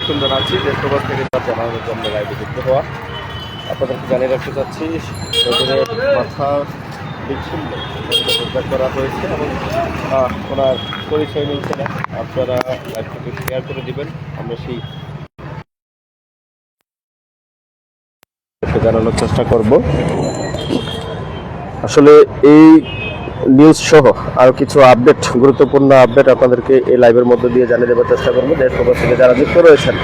জানাচ্ছি দেশ প্রবাস থেকে জানানোর জন্য লাইভে যুক্ত হওয়া। আপনাদেরকে জানিয়ে রাখতে চাচ্ছি মাথা বিচ্ছিন্ন উদ্ধার করা হয়েছে এবং ওনার পরিচয় মিলছে না। আপনারা লাইভটাকে শেয়ার করে দিবেন, আমরা সেই জানানোর চেষ্টা করব। আসলে এই নিউজ সহ আরো কিছু আপডেট, গুরুত্বপূর্ণ আপডেট আপনাদেরকে এই লাইভের মধ্যে দিয়ে জানিয়ে দেওয়ার চেষ্টা করবো। দেশ প্রবাস থেকে যারা যুক্ত রয়েছেন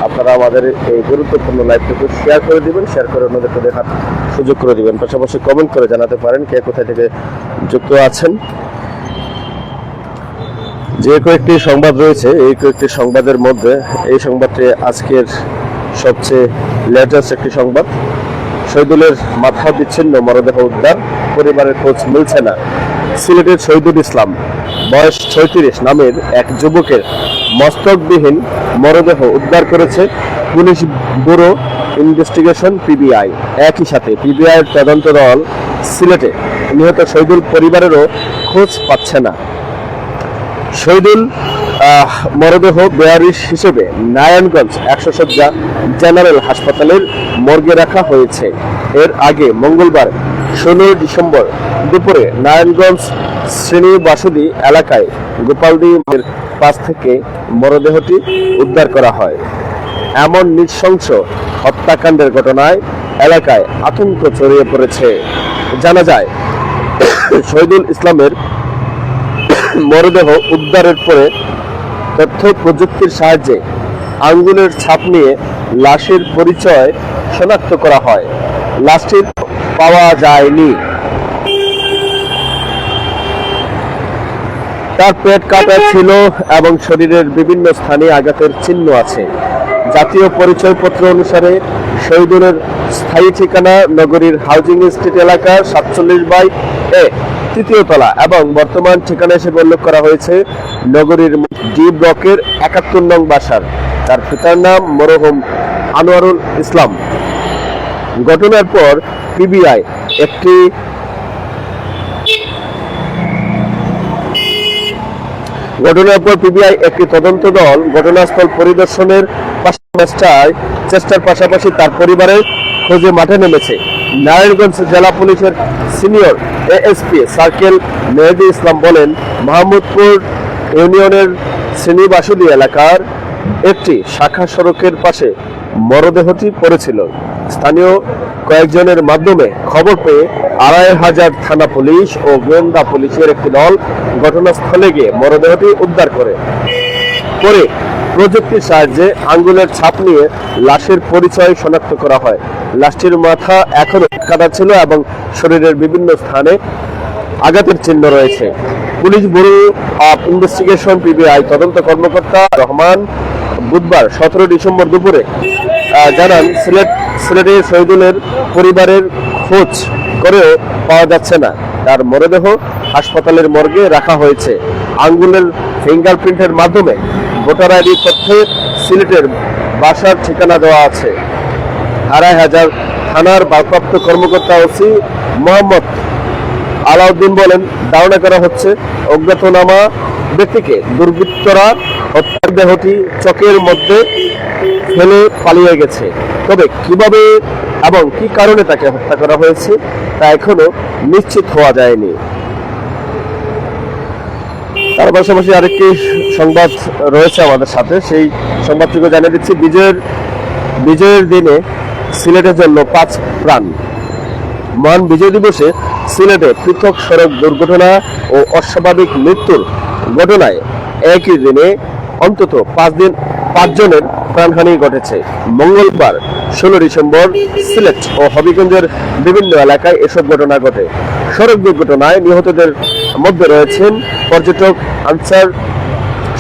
আপনারা আমাদের এই গুরুত্বপূর্ণ লাইভটুকু শেয়ার করে দিবেন, শেয়ার করে অন্যদেরকে দেখার সুযোগ করে দিবেন। পাশাপাশি কমেন্ট করে জানাতে পারেন কে কোথায় থেকে যুক্ত আছেন। যে কয়েকটি সংবাদ রয়েছে এই কয়েকটি সংবাদের মধ্যে এই সংবাদটি আজকের সবচেয়ে লেটেস্ট একটি সংবাদ। শহীদুলের মাথা বিচ্ছিন্ন, মরদেহ উদ্ধার, পরিবারের খোঁজ মিলছে না। সিলেটের শহীদুল ইসলাম বয়স 36 নামের এক যুবকের মস্তকবিহীন মরদেহ উদ্ধার করেছে পুলিশ ব্যুরো ইনভেস্টিগেশন পিবিআই। একই সাথে পিবিআইয়ের তদন্ত দল সিলেটে নিহত শহীদুল পরিবারেরও খোঁজ পাচ্ছে না। শহীদুল মরদেহ বেয়ারিশ হিসেবে নারায়ণগঞ্জ 100 শয্যা জেনারেল হাসপাতালের মর্গে রাখা হয়েছে। এর আগে মঙ্গলবার 16 ডিসেম্বর দুপুরে নারায়ণগঞ্জ শ্রীনিবাসুদি এলাকায় গোপালদীর পাশ থেকে মরদেহটি উদ্ধার করা হয়। এমন নৃশংস হত্যাকাণ্ডের ঘটনায় এলাকায় আতঙ্ক ছড়িয়ে পড়েছে। জানা যায় শহীদুল ইসলামের মরদেহ উদ্ধারের পরে তথ্য প্রযুক্তির সাহায্যে আঙ্গুলের ছাপ নিয়ে লাশের পরিচয় শনাক্ত করা হয়। লাশটি পাওয়া যায়নি। তার পেট কাটা ছিল এবং শরীরের বিভিন্ন স্থানে আঘাতের চিহ্ন আছে। জাতীয় পরিচয়পত্র অনুসারে শহীদুলের স্থায়ী ঠিকানা নগরীর হাউজিং স্ট্রিট এলাকার 47/এ 3য় তলা এবং বর্তমান ঠিকানা হিসেবে উল্লেখ করা হয়েছে নগরীর ডি ব্লকের 71 নং বাসার। তার পিতার নাম মরহুম আনোয়ারুল ইসলাম। ঘটনার পর পিবিআই একটি তদন্ত দল ঘটনাস্থল পরিদর্শনের চেষ্টার পাশাপাশি তার পরিবারের খোঁজে মাঠে নেমেছে। নারায়ণগঞ্জ জেলা পুলিশের সিনিয়র এএসপি সার্কেল মেহেদি ইসলাম বলেন, মাহমুদপুর ইউনিয়নের শ্রীনিবাসুদি এলাকার একটি শাখা সড়কের পাশে মরদেহটি পড়েছিল। স্থানীয় কয়েকজনের মাধ্যমে খবর পেয়ে 2500 থানা পুলিশ ও গোয়েন্দা পুলিশের একটি দল ঘটনাস্থলে গিয়ে মরদেহটি উদ্ধার করে পরে প্রযুক্তির সাহায্যে আঙ্গুলের ছাপ নিয়ে লাশের পরিচয় শনাক্ত করা হয়। লাশটির মাথা এখনো কাটা ছিল এবং শরীরের বিভিন্ন স্থানে আঘাতের চিহ্ন রয়েছে। Police bureau of investigation PBI তদন্ত কর্মকর্তা রহমান বুধবার 17 ডিসেম্বর দুপুরে জানান, সিলেটে শহীদুলের পরিবারের খোঁজ করেও পাওয়া যাচ্ছে না। তার মরদেহ হাসপাতালের মর্গে রাখা হয়েছে। আঙ্গুলের ফিঙ্গারপ্রিন্টের মাধ্যমে ভোটার আইডি তথ্যে সিলেটের বাসার ঠিকানা দেওয়া আছে। 2500 থানার ভারপ্রাপ্ত কর্মকর্তা ওসি মোহাম্মদ আলাউদ্দিন বলেন, ধারণা করা হচ্ছে অজ্ঞাতনামা ব্যক্তিকে দুর্বৃত্তরা হত্যার দেহটি চকের মধ্যে ফেলে পালিয়ে গেছে। তবে কিভাবে এবং কি কারণে তাকে হত্যা করা হয়েছে তা এখনো নিশ্চিত হওয়া যায়নি। তার পাশাপাশি আরেকটি সংবাদ রয়েছে আমাদের সাথে, সেই সংবাদটুকু জানিয়ে দিচ্ছি। বিজয়ের দিনে সিলেটের জন্য 5 প্রাণ। মহান বিজয় দিবসে সিলেটে পৃথক সড়ক দুর্ঘটনা ও অস্বাভাবিক মৃত্যুর ঘটনায় একই দিনে অন্তত 5 জনের প্রাণহানি ঘটেছে। মঙ্গলবার 16 ডিসেম্বর সিলেট ও হবিগঞ্জের বিভিন্ন এলাকায় এসব ঘটনা ঘটে। সড়ক দুর্ঘটনায় নিহতদের মধ্যে রয়েছেন পর্যটক, আনসার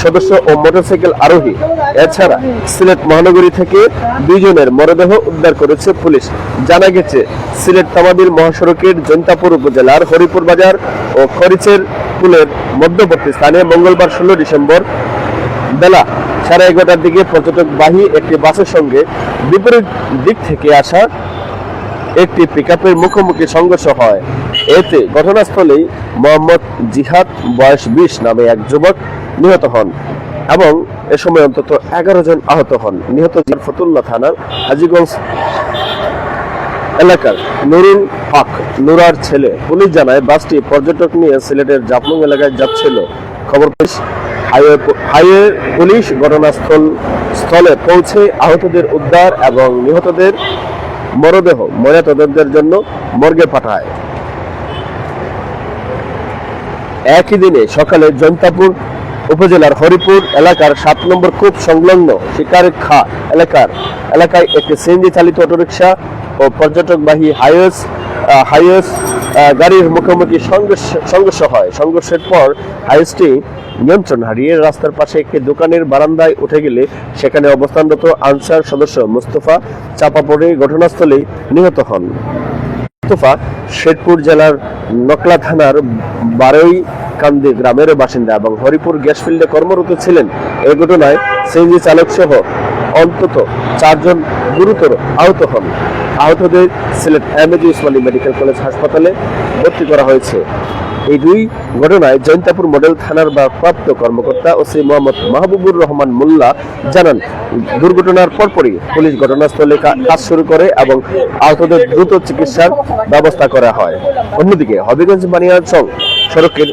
সদস্য ও মোটরসাইকেল আরোহী। এছাড়া সিলেট মহানগরী থেকে 2 জনের মরদেহ উদ্ধার করেছে পুলিশ। জানা গেছে, সিলেট তামাবিল মহাসড়কের জৈন্তাপুর উপজেলার হরিপুর বাজার ও খরিচের পুলের মধ্যবর্তী স্থানে মঙ্গলবার 16 ডিসেম্বর বেলা 11:30টার দিকে পর্যটকবাহী একটি বাসের সঙ্গে বিপরীত দিক থেকে আসা একটি পিকআপের মুখোমুখি সংঘর্ষ হয়। এতে ঘটনাস্থলেই মোহাম্মদ জিহাদ বয়স 20 নামে এক যুবক নিহত হন এবং এ সময় অন্তত 11 জন আহত হন। নিহত ফতুল্লা থানার হাজীগঞ্জ এলাকার নুরুল হক নুরার ছেলে। পুলিশ জানায় বাসটি পর্যটক নিয়ে সিলেটের জাফলং এলাকায় যাচ্ছিল। খবর পেয়ে হাইওয়ে পুলিশ ঘটনাস্থলে পৌঁছে আহতদের উদ্ধার এবং নিহতদের মরদেহ ময়নাতদন্তের জন্য মর্গে পাঠায়। একই দিনে সকালে জৈন্তাপুর উপজেলার হরিপুর এলাকার 7 নম্বর কূপ সংলগ্ন শিকারখা এলাকায় একটি সিএনজি চালিত অটোরিকশা ও পর্যটকবাহী হাইওয়েস গাড়ির মুখোমুখি সংঘর্ষ হয়। সংঘর্ষের পর হাইওয়েসটি নিয়ন্ত্রণ হারিয়ে রাস্তার পাশে একটি দোকানের বারান্দায় উঠে গেলে সেখানে অবস্থানরত আনসার সদস্য মুস্তফা চাপা পড়ে ঘটনাস্থলেই নিহত হন। মুস্তফা শেরপুর জেলার নকলা থানার বারৈকান্দি গ্রামের বাসিন্দা এবং হরিপুর গ্যাস ফিল্ডে কর্মরত ছিলেন। এই ঘটনায় সিএনজি চালক সহ অন্তত 4 জন গুরুতর আহত হন। আহতদের Sylhet MAG Osmani medical college হাসপাতালে ভর্তি করা হয়েছে। এই দুই ঘটনায় জৈন্তাপুর মডেল থানার ভারপ্রাপ্ত কর্মকর্তা ওসি মোহাম্মদ মাহবুবুর রহমান মোল্লা জানান, দুর্ঘটনার পরপরই পুলিশ ঘটনাস্থলে কাজ শুরু করে এবং আহতদের দ্রুত চিকিৎসার ব্যবস্থা করা হয়। অন্যদিকে হবিগঞ্জ বানিয়াচং সড়কের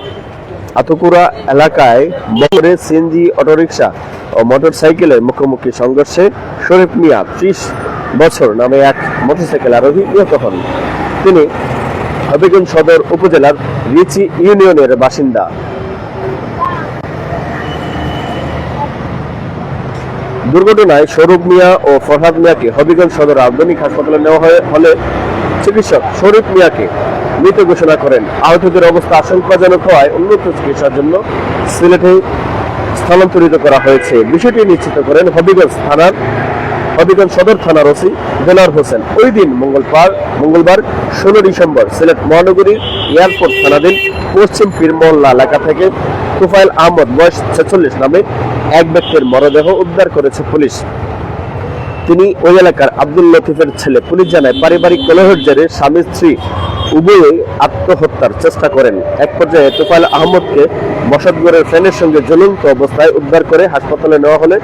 আতকুরা এলাকায় বহরে সিএনজি অটোরিকশা ও মোটরসাইকেলের মুখোমুখি সংঘর্ষে শরীফ মিয়া 30 বছর নামে এক মোটরসাইকেল আরোহী নিহত হন। তিনি হবিগঞ্জ সদর উপজেলার রিচি ইউনিয়নের বাসিন্দা। দুর্ঘটনায় শরীফ মিয়া ও ফরহাদ মিয়াকে হবিগঞ্জ সদর আধুনিক হাসপাতালে নেওয়া হলে চিকিৎসক শরীফ মিয়াকে মৃত ঘোষণা করেন। আহতদের অবস্থা আশঙ্কাজনক হওয়ায় উন্নত চিকিৎসার জন্য সিলেটে স্থানান্তরিত করা হয়েছে। বিষয়টি নিশ্চিত করেন হবিগঞ্জ সদর থানার ওসি দেলার হোসেন। ওই দিন মঙ্গলবার 16 ডিসেম্বর সিলেট মহানগরীর এয়ারপোর্ট থানাধীন পশ্চিম পীরমোল্লা এলাকা থেকে তুফাইল আহমদ বয়স 46 নামে এক ব্যক্তির মরদেহ উদ্ধার করেছে পুলিশ। তিনি ওই এলাকার আব্দুল লতিফের ছেলে। পুলিশ জানায় পারিবারিক কলহের জেরে স্বামী স্ত্রী উভয়ে আত্মহত্যার চেষ্টা করেন। এক পর্যায়ে তুফাইল আহমদকে বসতঘরের ফ্যানের সঙ্গে ঝুলন্ত অবস্থায় উদ্ধার করে হাসপাতালে নেওয়া হলে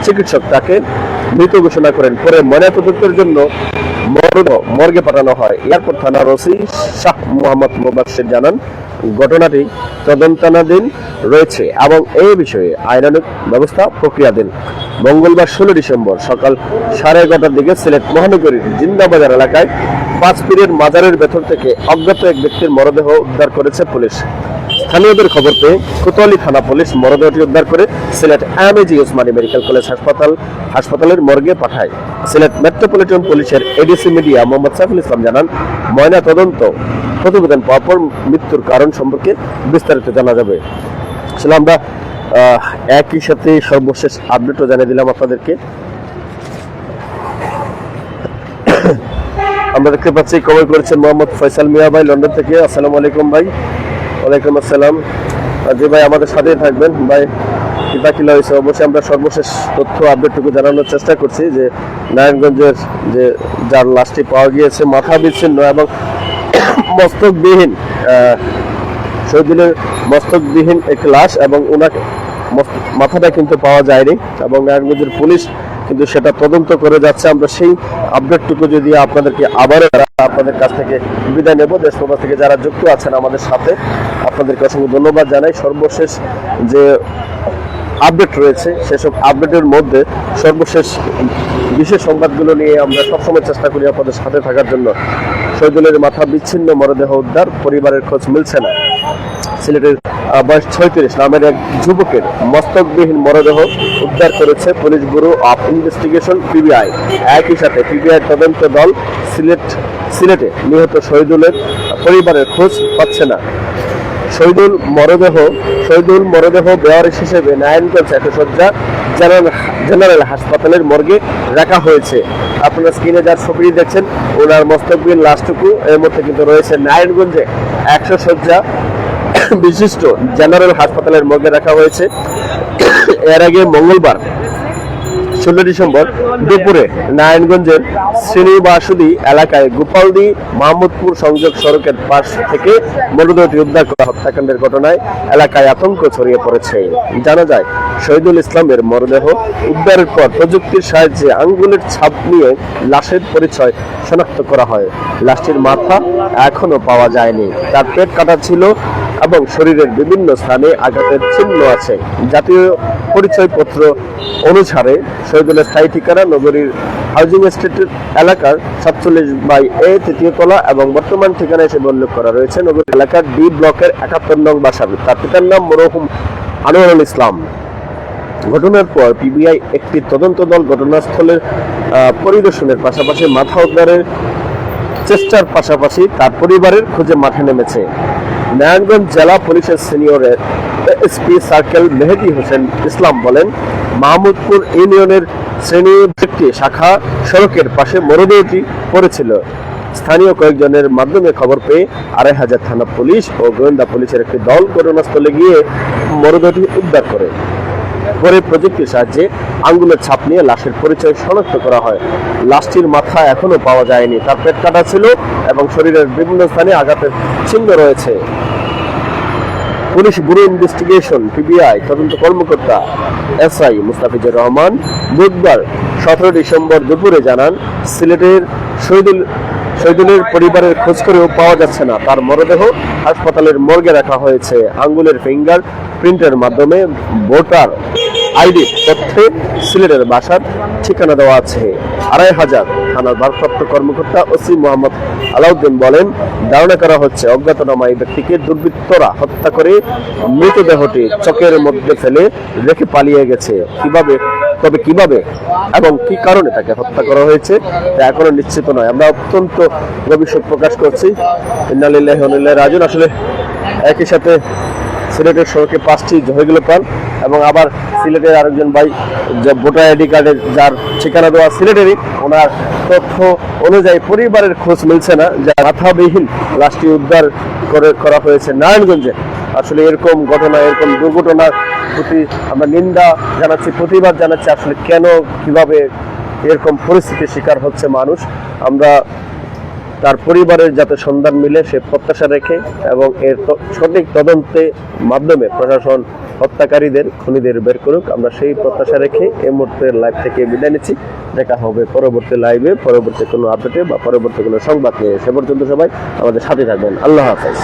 চিকিৎসক তাকে মৃত ঘোষণা করেন। পরে ময়নাতদন্তের জন্য মর্গে পাঠানো হয়। এয়ারপোর্ট থানার ওসি শাহ মোহাম্মদ মুবাশশির জানান, ঘটনাটি তদন্তাধীন রয়েছে এবং এই বিষয়ে আইনানুগ ব্যবস্থা প্রক্রিয়াধীন। মঙ্গলবার 16 ডিসেম্বর সকাল 11:30টার দিকে সিলেট মহানগরীর জিন্দাবাজার এলাকায় 5 পীরের মাজারের ভেতর থেকে অজ্ঞাত এক ব্যক্তির মরদেহ উদ্ধার করেছে পুলিশ। স্থানীয়দের খবর পেয়ে কোতোয়ালি থানা পুলিশ মরদেহটি উদ্ধার করে Sylhet MAG Osmani medical college হাসপাতালের মর্গে পাঠায়। সিলেট মেট্রোপলিটন পুলিশের এডিসি মিডিয়া মোহাম্মদ সাইফুল ইসলাম জানান, ময়না তদন্ত প্রতিবেদন পাওয়ার পর মৃত্যুর কারণ সম্পর্কে বিস্তারিত জানা যাবে। আসলে আমরা একই সাথে সর্বশেষ আপডেটও জানিয়ে দিলাম আপনাদেরকে। আমরা দেখতে পাচ্ছি কমেন্ট করেছেন মোহাম্মদ ফয়সাল মিয়া ভাই লন্ডন থেকে। আসসালামু আলাইকুম ভাই। ওয়ালাইকুম আসসালাম। জি ভাই, আমাদের সাথেই থাকবেন ভাই। কিলা হয়েছে অবশ্যই আমরা সর্বশেষ তথ্য আপডেটটুকু জানানোর চেষ্টা করছি যে নারায়ণগঞ্জের যে যার লাশটি পাওয়া গিয়েছে মাথা বিচ্ছিন্ন এবং মস্তকবিহীন, শহীদুলের মস্তকবিহীন একটি লাশ এবং ওনাকে মাথাটা কিন্তু পাওয়া যায়নি এবং নারায়ণগঞ্জের পুলিশ কিন্তু সেটা তদন্ত করে যাচ্ছে। আমরা সেই আপডেটটুকু যদি আপনাদেরকে আবারও আপনাদের কাছ থেকে বিদায় নেব। দেশ প্রবাস থেকে যারা যুক্ত আছেন আমাদের সাথে আপনাদেরকে অসংখ্য ধন্যবাদ জানাই। সর্বশেষ যে আপডেট রয়েছে সেসব আপডেটের মধ্যে সর্বশেষ বিশেষ সংবাদগুলো নিয়ে আমরা সবসময় চেষ্টা করি আপনাদের সাথে থাকার জন্য। শহীদুলের মাথা বিচ্ছিন্ন মরদেহ উদ্ধার, পরিবারের খোঁজ মিলছে না। সিলেটের বয়স 36 নামের এক যুবকের মস্তকবিহীন মরদেহ উদ্ধার করেছে police bureau of investigation PBI. একই সাথে পিবিআই তদন্ত দল সিলেটে নিহত শহীদুলের পরিবারের খোঁজ পাচ্ছে না। শহীদুল মরদেহ বেওয়ারিশ হিসেবে নারায়ণগঞ্জ একশয্যা জেনারেল হাসপাতালের মর্গে রাখা হয়েছে। আপনারা স্ক্রিনে যার ছবিটি দেখছেন ওনার মস্তকবিহীন লাশটুকু এর মধ্যে কিন্তু রয়েছে নারায়ণগঞ্জে 100 শয্যা বিশিষ্ট জেনারেল হাসপাতালের মর্গে রাখা হয়েছে। এর আগে মঙ্গলবার 16 ডিসেম্বর দুপুরে নারায়ণগঞ্জের শ্রীনিবাসুদি এলাকায় গোপালদি মাহমুদপুর সংযোগ সড়কের পাশ থেকে মরদেহটি উদ্ধার করা হত্যাকাণ্ডের ঘটনায় এলাকায় আতঙ্ক ছড়িয়ে পড়েছে। জানা যায়, শহীদুল ইসলামের মরদেহ উদ্ধারের পর প্রযুক্তির সাহায্যে আঙ্গুলের ছাপ নিয়ে লাশের পরিচয় শনাক্ত করা হয়। লাশটির মাথা এখনো পাওয়া যায়নি, তার পেট কাটা ছিল এবং শরীরের বিভিন্ন স্থানে আঘাতের চিহ্ন আছে। জাতীয় পরিচয়পত্র অনুসারে শহীদুলের স্থায়ী ঠিকানা নগরীর হাউজিং এস্টেট এলাকার 47/A তৃতীয় তলা এবং বর্তমান ঠিকানা হিসেবে উল্লেখ করা রয়েছে নগরী এলাকার ডি ব্লকের 71 নং বাসার। তার পিতার নাম মরহুম আনোয়ারুল ইসলাম। ঘটনার পর পিবিআই একটি তদন্ত দল ঘটনাস্থলের পরিদর্শনের পাশাপাশি মাথা উদ্ধারের চেষ্টার পাশাপাশি তার পরিবারের খোঁজে মাঠে নেমেছে। নারায়ণগঞ্জ জেলা পুলিশের সিনিয়র এসপি সার্কেল মেহেদী হোসেন ইসলাম বলেন, মাহমুদপুর ইউনিয়নের একটি শাখা সড়কের পাশে মরদেহটি পড়েছিল। স্থানীয় কয়েকজনের মাধ্যমে খবর পেয়ে 2500 থানা পুলিশ ও গোয়েন্দা পুলিশের একটি দল ঘটনাস্থলে গিয়ে মরদেহটি উদ্ধার করে। পরে প্রযুক্তির সাহায্যে আঙ্গুলের ছাপ নিয়ে লাশের পরিচয় শনাক্ত করা হয়। লাশটির মাথা এখনো পাওয়া যায়নি, তার পেট কাটা ছিল এবং শরীরের বিভিন্ন স্থানে আঘাতের চিহ্ন রয়েছে। পুলিশ ব্যুরো ইনভেস্টিগেশন পিবিআই তদন্ত কর্মকর্তা এসআই মুস্তাফিজুর রহমান বুধবার 17 ডিসেম্বর দুপুরে জানান, সিলেটের শহীদুলের পরিবারের খোঁজ করেও পাওয়া যাচ্ছে না। তার মরদেহ হাসপাতালের মর্গে রাখা হয়েছে। আঙ্গুলের ফিঙ্গার প্রিন্টের মাধ্যমে ভোটার আইডি তথ্যে সিলেটের বাসার ঠিকানা দেওয়া আছে। 2500 থানার ভারপ্রাপ্ত কর্মকর্তা ওসি মোহাম্মদ আলাউদ্দিন বলেন, ধারণা করা হচ্ছে অজ্ঞাতনামা এই ব্যক্তিকে দুর্বৃত্তরা হত্যা করে মৃতদেহটি চকের মধ্যে ফেলে রেখে পালিয়ে গেছে। তবে কিভাবে এবং কি কারণে তাকে হত্যা করা হয়েছে তা এখনো নিশ্চিত নয়। আমরা অত্যন্ত গভীর শোক প্রকাশ করছি। ইন্না লিল্লাহি ওয়া ইন্না ইলাইহি রাজিউন। আসলে একই সাথে সিলেটের সড়কে 5টি হয়ে গেল প্রাণ এবং আবার সিলেটের আরেকজন ভাই ভোটার আইডি কার্ডের যার ঠিকানা দেওয়া সিলেটেরই, ওনার তথ্য অনুযায়ী পরিবারের খোঁজ মিলছে না, যা মাথাবিহীন লাশটি উদ্ধার করা হয়েছে নারায়ণগঞ্জে। আসলে এরকম ঘটনা, এরকম দুর্ঘটনার প্রতি আমরা নিন্দা জানাচ্ছি, প্রতিবাদ জানাচ্ছি। আসলে কেন কিভাবে এরকম পরিস্থিতির শিকার হচ্ছে মানুষ, আমরা তার পরিবারের যাতে সন্ধান মিলে সে প্রত্যাশা রেখে এবং এর সঠিক তদন্তের মাধ্যমে প্রশাসন হত্যাকারীদের খুনিদের বের করুক, আমরা সেই প্রত্যাশা রেখে এই মুহূর্তের লাইভ থেকে বিদায় নিচ্ছি। দেখা হবে পরবর্তী লাইভে, পরবর্তী কোনো আপডেটে বা পরবর্তী কোনো সংবাদ নিয়ে। সে পর্যন্ত সবাই আমাদের সাথে থাকবেন। আল্লাহ হাফেজ।